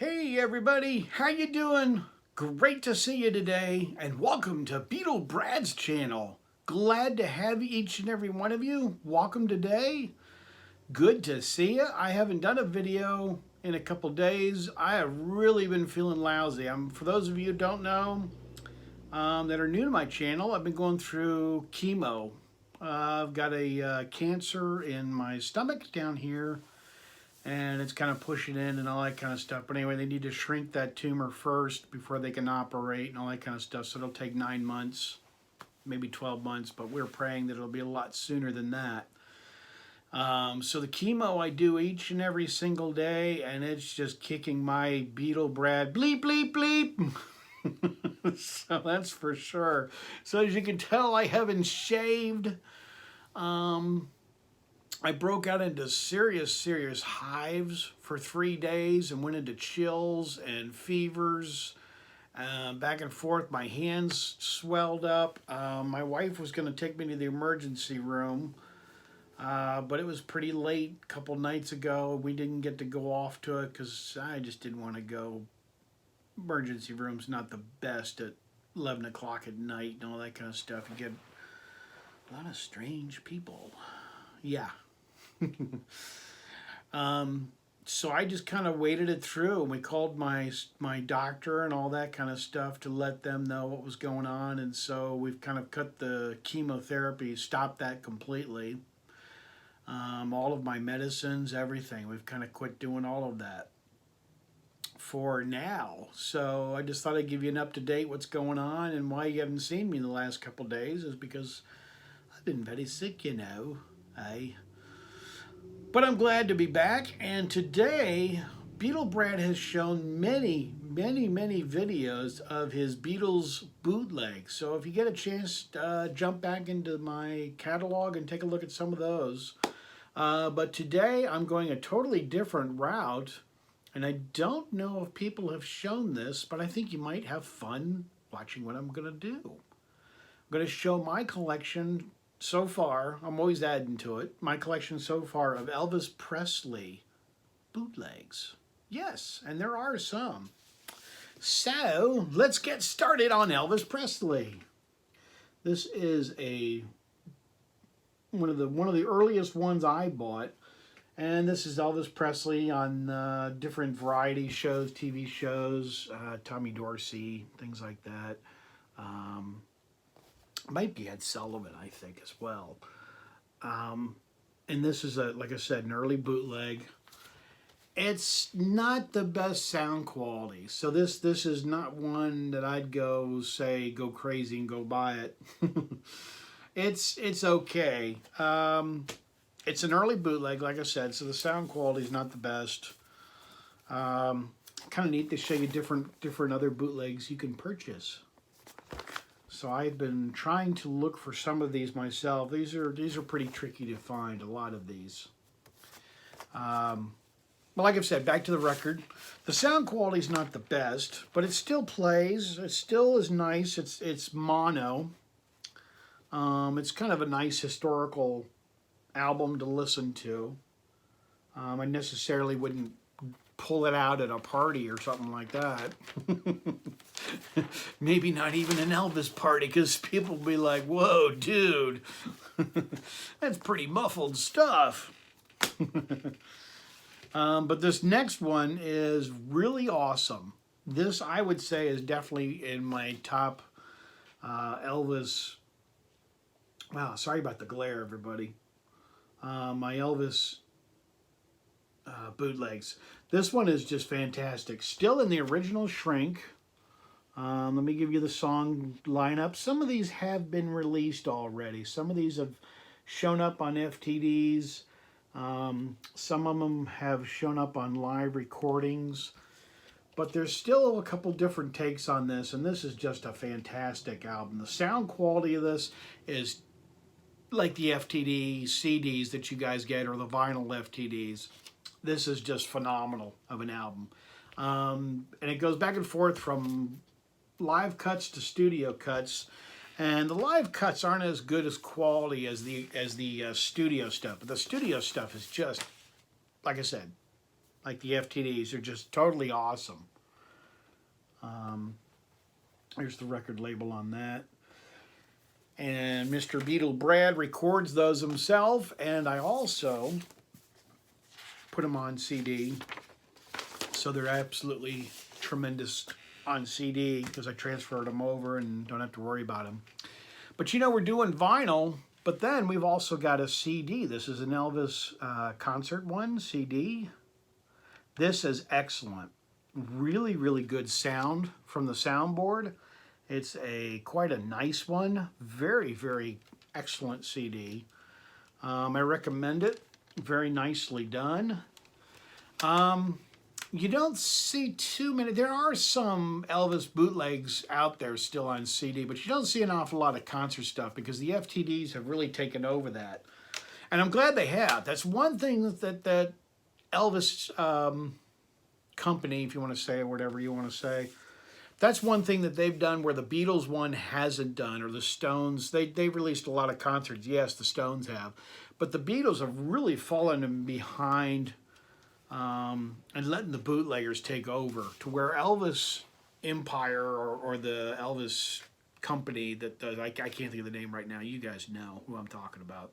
Hey everybody, how you doing? Great to see you today, and welcome to Beetle Brad's channel. Glad to have each and every one of you. Welcome today. Good to see you. I haven't done a video in a couple days. I have really been feeling lousy. For those of you who don't know, that are new to my channel, I've been going through chemo. I've got a cancer in my stomach down here, and it's kind of pushing in and all that kind of stuff. But anyway, they need to shrink that tumor first before they can operate and all that kind of stuff. So it'll take 9 months, maybe 12 months, but we're praying that it'll be a lot sooner than that. So the chemo I do each and every single day, and it's just kicking my Beetle Brad bleep, bleep, bleep. So that's for sure. So as you can tell, I haven't shaved. I broke out into serious hives for 3 days and went into chills and fevers, back and forth. My hands swelled up. My wife was going to take me to the emergency room, but it was pretty late a couple nights ago. We didn't get to go off to it because I just didn't want to go. Emergency room's not the best at 11 o'clock at night and all that kind of stuff. You get a lot of strange people. Yeah. So I just kind of waited it through, and we called my doctor and all that kind of stuff to let them know what was going on. And so we've kind of cut the chemotherapy, stopped that completely. All of my medicines, everything, we've kind of quit doing all of that for now. So I just thought I'd give you an up-to-date what's going on, and why you haven't seen me in the last couple days is because I've been very sick, you know. But I'm glad to be back, and today Beetle Brad has shown many videos of his Beatles bootlegs. So if you get a chance, jump back into my catalog and take a look at some of those. But today I'm going a totally different route, and I don't know if people have shown this, but I think you might have fun watching what I'm going to do. I'm going to show my collection so far. I'm always adding to it. My collection so far of Elvis Presley bootlegs. Yes, and there are some. So let's get started on Elvis Presley. This is one of the earliest ones I bought, and this is Elvis Presley on different variety shows, TV shows, Tommy Dorsey, things like that. Might be Ed Sullivan, I think, as well. And this is, like I said, an early bootleg. It's not the best sound quality, so this is not one that I'd go crazy and go buy it. It's okay. It's an early bootleg, like I said, so the sound quality is not the best. Kind of neat to show you different other bootlegs you can purchase. So I've been trying to look for some of these myself. These are pretty tricky to find, a lot of these. But like I've said, back to the record. The sound quality is not the best, but it still plays. It still is nice. It's mono. It's kind of a nice historical album to listen to. I necessarily wouldn't pull it out at a party or something like that. Maybe not even an Elvis party, because people will be like, whoa, dude, that's pretty muffled stuff. But this next one is really awesome. This, I would say, is definitely in my top Elvis. Wow, sorry about the glare, everybody. My Elvis bootlegs. This one is just fantastic. Still in the original shrink. Let me give you the song lineup. Some of these have been released already. Some of these have shown up on FTDs. Some of them have shown up on live recordings. But there's still a couple different takes on this, and this is just a fantastic album. The sound quality of this is like the FTD CDs that you guys get, or the vinyl FTDs. This is just phenomenal of an album. And it goes back and forth from live cuts to studio cuts. And the live cuts aren't as good as quality as the studio stuff. But the studio stuff is just, like I said, like the FTDs. They're just totally awesome. Here's the record label on that. And Mr. Beetle Brad records those himself, and I also put them on CD. So they're absolutely tremendous on CD because I transferred them over and don't have to worry about them. But you know, we're doing vinyl, but then we've also got a CD. This is an Elvis concert one, CD. This is excellent. Really, really good sound from the soundboard. It's quite a nice one. Very, very excellent CD. I recommend it. Very nicely done. You don't see too many. There are some Elvis bootlegs out there still on CD, but you don't see an awful lot of concert stuff because the FTDs have really taken over that. And I'm glad they have. That's one thing that Elvis company, if you want to say, or whatever you want to say, that's one thing that they've done where the Beatles one hasn't done, or the Stones. They released a lot of concerts. Yes, the Stones have. But the Beatles have really fallen in behind and letting the bootleggers take over, to where Elvis Empire or the Elvis company that does, I can't think of the name right now. You guys know who I'm talking about.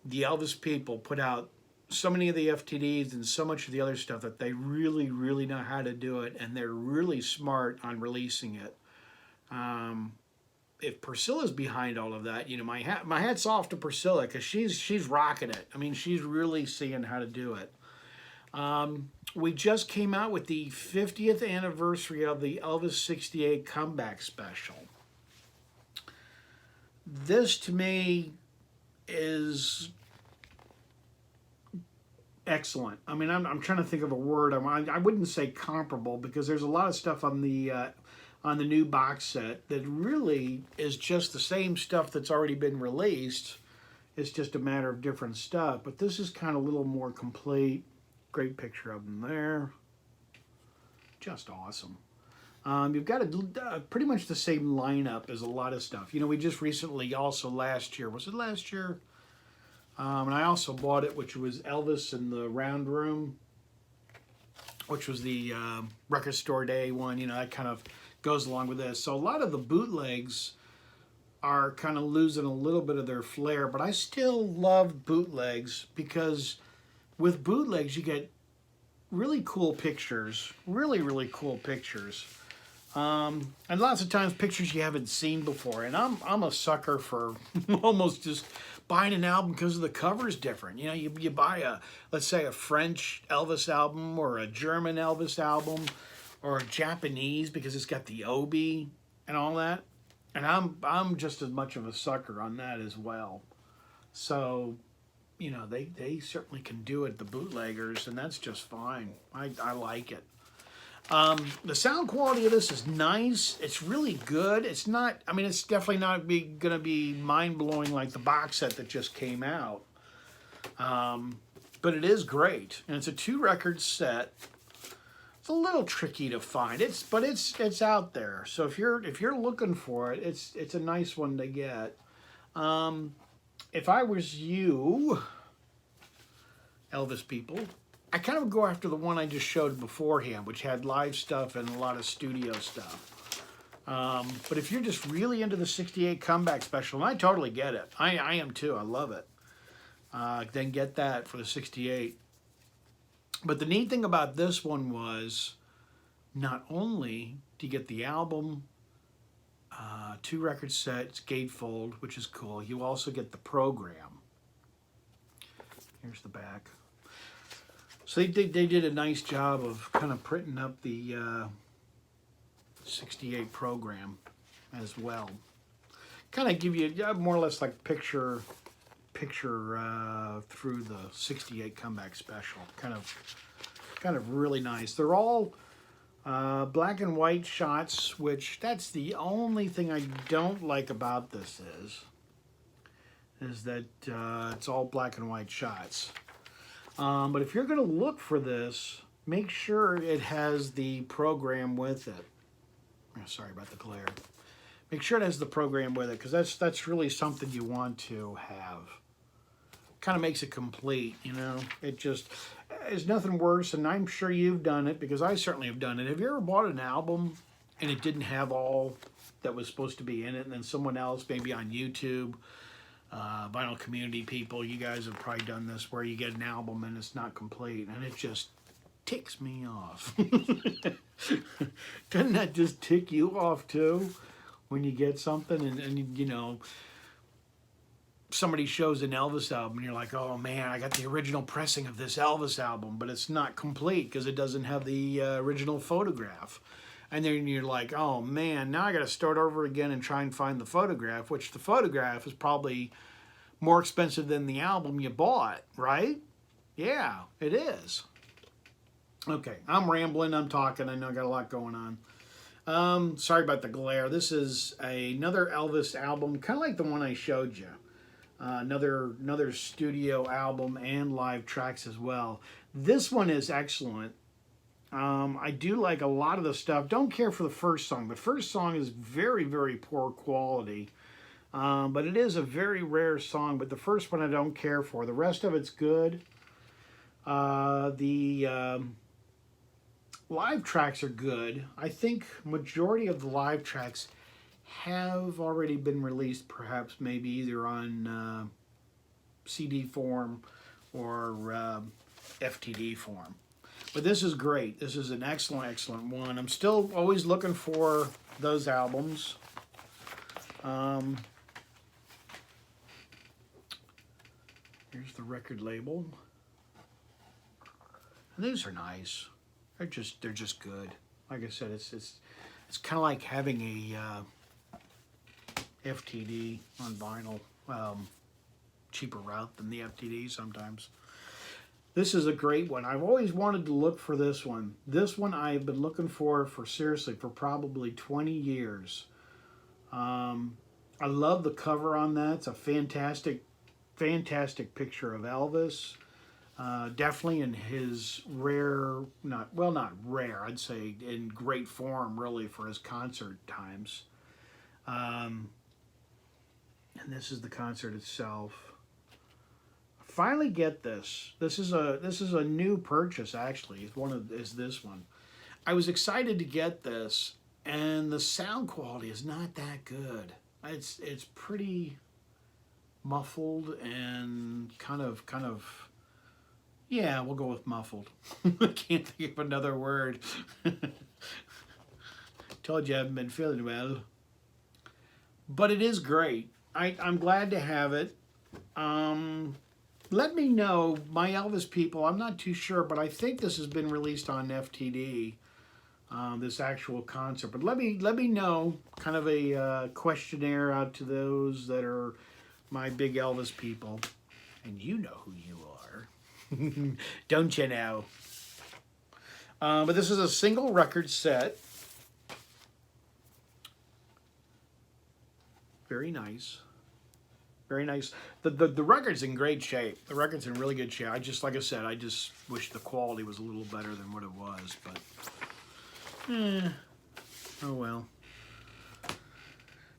The Elvis people put out so many of the FTDs and so much of the other stuff that they really, really know how to do it, and they're really smart on releasing it. If Priscilla's behind all of that, you know, my hat's off to Priscilla, because she's rocking it. I mean, she's really seeing how to do it. We just came out with the 50th anniversary of the Elvis 68 comeback special. This, to me, is excellent. I mean, I'm trying to think of a word. I wouldn't say comparable, because there's a lot of stuff on the new box set that really is just the same stuff that's already been released. It's just a matter of different stuff. But this is kind of a little more complete. Great picture of them there. Just awesome. You've got pretty much the same lineup as a lot of stuff. You know, we just recently also last year, was it last year? And I also bought it, which was Elvis in the Round Room, which was the Record Store Day one. You know, that kind of goes along with this. So a lot of the bootlegs are kind of losing a little bit of their flair, but I still love bootlegs, because with bootlegs you get really cool pictures, really cool pictures, and lots of times pictures you haven't seen before. And I'm a sucker for almost just buying an album because the cover is different. You know, you buy let's say a French Elvis album, or a German Elvis album, or a Japanese, because it's got the obi and all that. And I'm just as much of a sucker on that as well. So, you know, they certainly can do it, the bootleggers, and that's just fine. I like it. The sound quality of this is nice. It's really good. It's not, I mean, it's definitely not going to be mind-blowing like the box set that just came out. But it is great. And it's a 2-record set. It's a little tricky to find. But it's out there. So if you're looking for it, it's a nice one to get. If I was you, Elvis people, I kind of go after the one I just showed beforehand, which had live stuff and a lot of studio stuff. But if you're just really into the 68 comeback special, and I totally get it. I am too. I love it. Then get that for the 68. But the neat thing about this one was, not only do you get the album, 2-record set, it's gatefold, which is cool. You also get the program. Here's the back. So they did a nice job of kind of printing up the 68 program as well. Kind of give you more or less like picture through the 68 comeback special. Kind of really nice. They're all black and white shots, which that's the only thing I don't like about this is that it's all black and white shots. But if you're going to look for this, make sure it has the program with it. Oh, sorry about the glare. Make sure it has the program with it, because that's really something you want to have. Kind of makes it complete, you know. There's nothing worse, and I'm sure you've done it because I certainly have done it. Have you ever bought an album and it didn't have all that was supposed to be in it, and then someone else, maybe on YouTube, vinyl community people, you guys have probably done this, where you get an album and it's not complete, and it just ticks me off. Doesn't that just tick you off too, when you get something and you know, somebody shows an Elvis album and you're like, oh man, I got the original pressing of this Elvis album, but it's not complete because it doesn't have the original photograph. And then you're like, oh man, now I got to start over again and try and find the photograph, which the photograph is probably more expensive than the album you bought, right? Yeah, it is. Okay, I'm rambling, I'm talking, I know I got a lot going on. Sorry about the glare. This is another Elvis album, kind of like the one I showed you. Another studio album and live tracks as well. This one is excellent. I do like a lot of the stuff. Don't care for the first song. The first song is very, very poor quality. But it is a very rare song. But the first one I don't care for. The rest of it's good. The live tracks are good. I think majority of the live tracks have already been released, perhaps maybe either on CD form or FTD form. But this is great. This is an excellent, excellent one. I'm still always looking for those albums. Here's the record label. And these are nice. They're just good. Like I said, it's kind of like having a FTD on vinyl. Cheaper route than the FTD sometimes. This is a great one. I've always wanted to look for this one. This one I've been looking for seriously for probably 20 years. I love the cover on that. It's a fantastic, fantastic picture of Elvis. Definitely in his rare, not rare, I'd say in great form really for his concert times. And this is the concert itself. Finally get this. This is a new purchase actually. Is this one. I was excited to get this, and the sound quality is not that good. It's pretty muffled and kind of yeah, we'll go with muffled. I can't think of another word. Told you I haven't been feeling well. But it is great. I'm glad to have it. Let me know, my Elvis people, I'm not too sure, but I think this has been released on FTD, this actual concert. But let me know, kind of a questionnaire out to those that are my big Elvis people. And you know who you are. Don't you know? But this is a single record set. Very nice. Very nice. The record's in great shape. The record's in really good shape. Like I said, I just wish the quality was a little better than what it was, but oh well.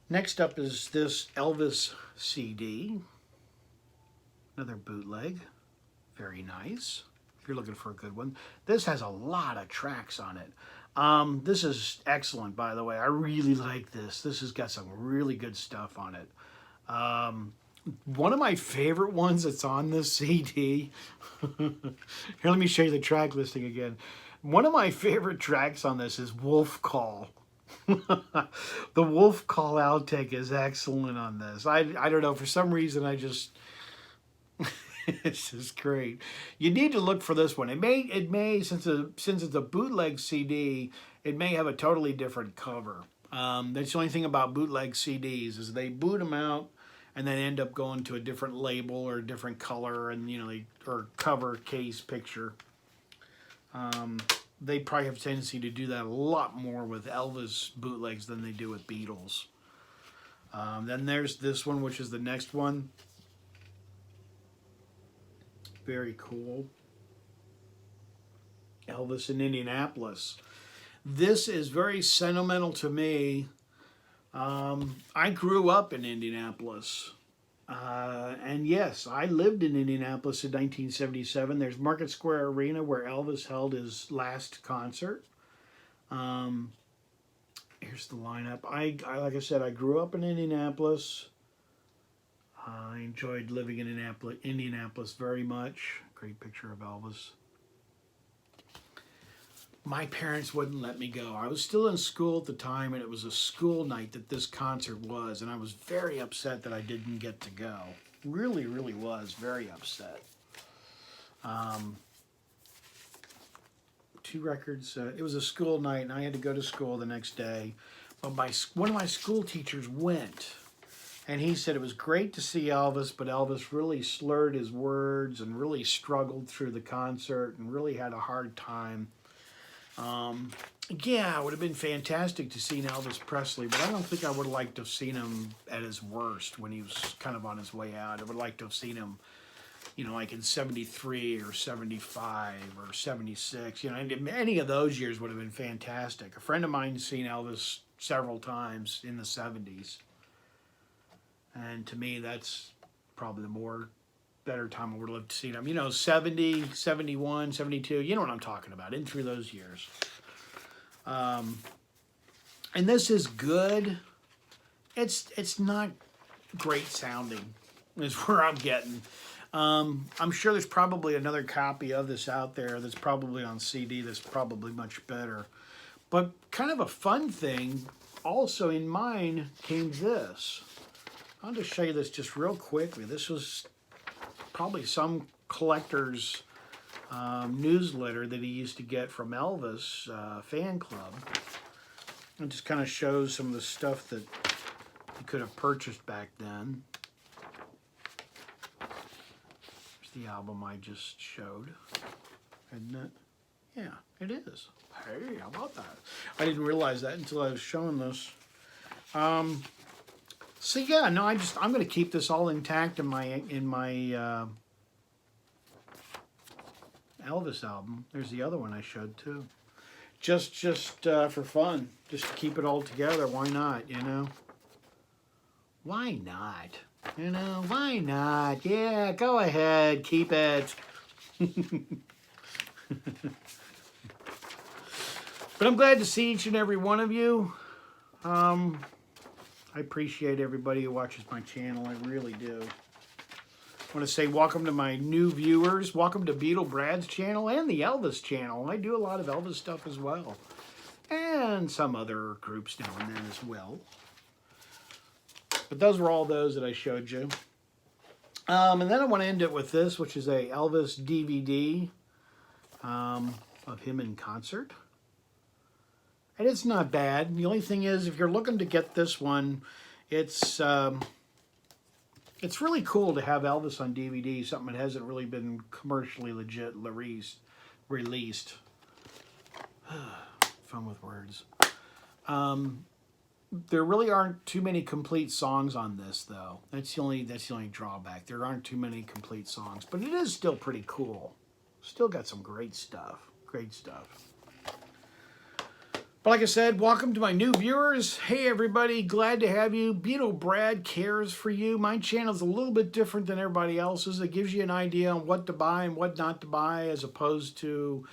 Next up is this Elvis CD. Another bootleg. Very nice. If you're looking for a good one. This has a lot of tracks on it. This is excellent, by the way. I really like this. This has got some really good stuff on it. One of my favorite ones that's on this CD. Here, let me show you the track listing again. One of my favorite tracks on this is Wolf Call. The Wolf Call outtake is excellent on this. I don't know, for some reason I just it's just great. You need to look for this one. It may since it's a bootleg CD, it may have a totally different cover. That's the only thing about bootleg CDs is they boot them out and then end up going to a different label or a different color, and or cover, case, picture. They probably have a tendency to do that a lot more with Elvis bootlegs than they do with Beatles. Then there's this one, which is the next one. Very cool. Elvis in Indianapolis. This is very sentimental to me. I grew up in Indianapolis. And yes, I lived in Indianapolis in 1977. There's Market Square Arena where Elvis held his last concert. Um, Here's the lineup. Like I said, I grew up in Indianapolis. I enjoyed living in Indianapolis very much. Great picture of Elvis. My parents wouldn't let me go. I was still in school at the time, and it was a school night that this concert was, and I was very upset that I didn't get to go. Really, really was very upset. Two records. It was a school night, and I had to go to school the next day. But one of my school teachers went, and he said it was great to see Elvis, but Elvis really slurred his words and really struggled through the concert and really had a hard time. Yeah, it would have been fantastic to see Elvis Presley, but I don't think I would have liked to have seen him at his worst when he was kind of on his way out. I would like to have seen him, you know, like in 73 or 75 or 76. You know, any of those years would have been fantastic. A friend of mine's seen Elvis several times in the 70s. And to me, that's probably the better time I would have loved to see him. You know, 70, 71, 72, you know what I'm talking about, in through those years. And this is good. It's not great sounding, is where I'm getting. I'm sure there's probably another copy of this out there that's probably on CD that's probably much better. But kind of a fun thing, also in mine, came this. I'll just show you this just real quickly. This was probably some collector's newsletter that he used to get from Elvis fan club. It just kind of shows some of the stuff that he could have purchased back then. Here's the album I just showed, isn't it? Yeah, it is. Hey, how about that? I didn't realize that until I was showing this. So yeah, no, I'm going to keep this all intact in my Elvis album. There's the other one I showed too. Just for fun, just to keep it all together. Why not? You know. Why not? You know. Why not? Yeah, go ahead, keep it. But I'm glad to see each and every one of you. I appreciate everybody who watches my channel. I really do. I want to say welcome to my new viewers. Welcome to Beatle Brad's channel and the Elvis channel. I do a lot of Elvis stuff as well. And some other groups now and then as well. But those were all those that I showed you. And then I want to end it with this, which is a Elvis DVD of him in concert. And it's not bad. The only thing is, if you're looking to get this one, it's really cool to have Elvis on DVD, something that hasn't really been commercially legit released. Fun with words. There really aren't too many complete songs on this, though. That's the only drawback. There aren't too many complete songs, but it is still pretty cool. Still got some great stuff. Great stuff. But like I said, welcome to my new viewers. Hey everybody, glad to have you. Beatle Brad cares for you. My channel is a little bit different than everybody else's. It gives you an idea on what to buy and what not to buy, as opposed to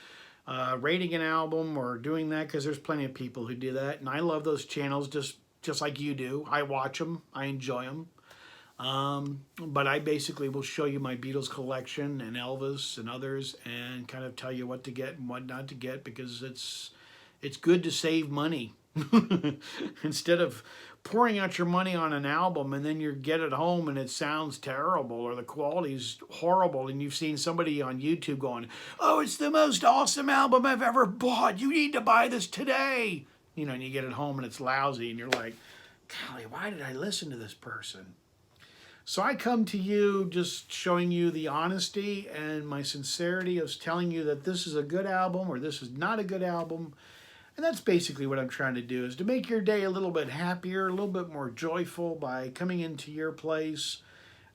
rating an album or doing that, because there's plenty of people who do that. And I love those channels just like you do. I watch them. I enjoy them. But I basically will show you my Beatles collection and Elvis and others, and kind of tell you what to get and what not to get, because it's good to save money. Instead of pouring out your money on an album and then you get it home and it sounds terrible or the quality's horrible, and you've seen somebody on YouTube going, "Oh, it's the most awesome album I've ever bought. You need to buy this today." You know, and you get it home and it's lousy and you're like, "Golly, why did I listen to this person?" So I come to you just showing you the honesty and my sincerity of telling you that this is a good album or this is not a good album. And that's basically what I'm trying to do, is to make your day a little bit happier, a little bit more joyful by coming into your place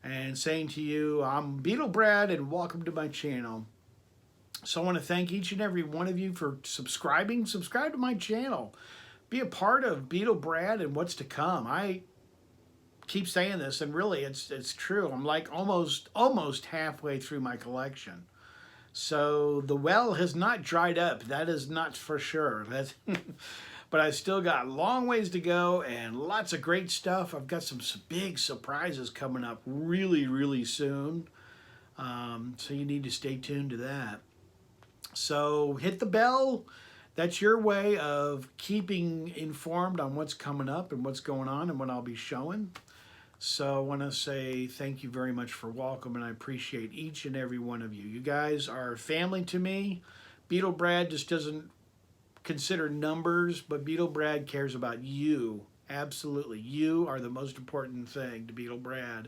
and saying to you, "I'm Beatle Brad and welcome to my channel." So I want to thank each and every one of you for subscribing. Subscribe to my channel. Be a part of Beatle Brad and what's to come. I keep saying this, and really it's true. I'm like almost halfway through my collection. So the well has not dried up. That is not for sure. That's but I still got a long ways to go and lots of great stuff. I've got some big surprises coming up really soon. So you need to stay tuned to that. So hit the bell. That's your way of keeping informed on what's coming up and what's going on and what I'll be showing. So I want to say thank you very much for welcome, and I appreciate each and every one of you. You guys are family to me. Beetle Brad just doesn't consider numbers, but Beetle Brad cares about you. Absolutely. You are the most important thing to Beetle Brad.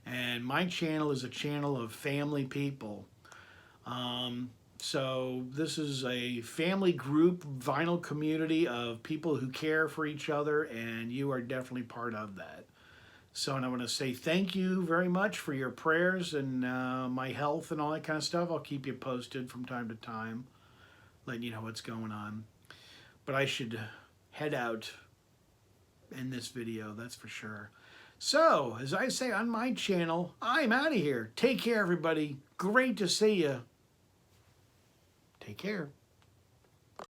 And my channel is a channel of family people. So this is a family group, vinyl community of people who care for each other, and you are definitely part of that. So, and I want to say thank you very much for your prayers and my health and all that kind of stuff. I'll keep you posted from time to time, letting you know what's going on. But I should head out in this video, that's for sure. So, as I say on my channel, I'm out of here. Take care, everybody. Great to see you. Take care.